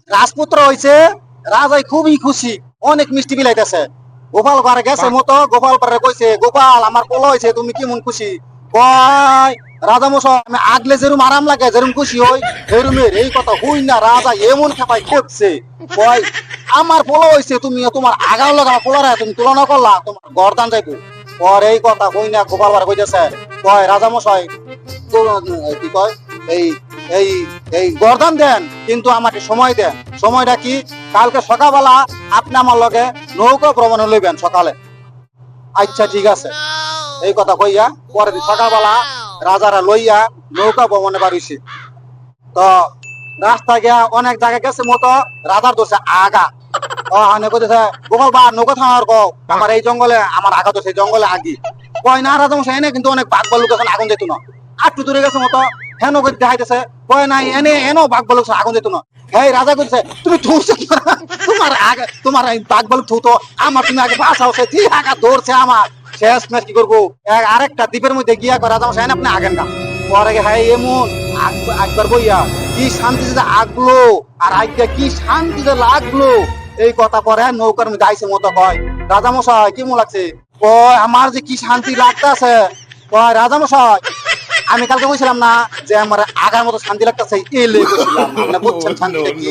রাজপুত্র হইছে, রাজাই খুবই খুশি, অনেক মিষ্টি বিলাইতেছে। গোপাল ঘরে গেছে মতো, গোপাল পারে কইছে, গোপাল আমার পোলা হয়েছে, তুমি কেমন খুশি? কয় রাজা মশাই আমি আগলে যেরুম আরাম লাগে, যেরুম খুশি হই সেরুমের। এই কথা হই না, রাজা এমন খেপাই খেপছে। কয় আমার পোলা হয়েছে, তুমি তোমার আগার লগা পোলারা তুমি তুলনা করলা, তোমার গরদান যাইবো। পর এই কথা হই না, গোপাল পারে কইতেছে, কয় রাজা মশাই কি কয়, এই এই এই গরদান দেন, কিন্তু আমাকে সময় দেন। সময়টা কি? কালকে সকালবেলা আপনি আমার লগে নৌকা ভ্রমণে লইবেন সকালে। আচ্ছা ঠিক আছে। এই কথা কইয়া পরের দিন সকালবেলা রাজারা লইয়া নৌকা ভ্রমণে বাড়িছে। তো রাস্তা গিয়া অনেক জায়গায় গেছে মতো, রাজার দোষে আগা হানে কইতেছে, গোপাল বা নৌকা থামার কও, আমার এই জঙ্গলে আমার আগা দোষে জঙ্গলে আগি। কয় না রাজা মশাই এনে কিন্তু অনেক বাঘ ভাল্লুক এখন আগুন যেত না। আটটু দূরে গেছে মতো, হেন করে দেখাইতেছে, কয় নাই এনে এনো বাঘ ভাল্লুক আগুন যেত না। হ্যাঁ রাজা কইছে, তুমি থুছে তোমার আগে তোমার এই বাঘ ভাল্লুক থুতো, আমার তুমি আগে বাঁচাও, সে ঠিক আগা ধরছে আমার। শেষ ম্যাচ কি করবো, আরেকটা দ্বীপের মধ্যে গিয়া করে রাজা মশাই আপনি আগেন না। পরে হ্যাঁ এমন একবার বইয়া কি শান্তি যে আগলো, আর আজকে কি শান্তি যে লাগলো। এই কথা পরে নৌকার মধ্যে আইসে মতো কয়, রাজা মশাই কেমন লাগছে? কয় আমার যে কি শান্তি লাগতেছে। কয় রাজা মশাই আমি কালকে বলছিলাম না যে আমার আগার মতো শান্তি লাগতেছে, এই লেগে বুঝছেন শান্তিটা কি?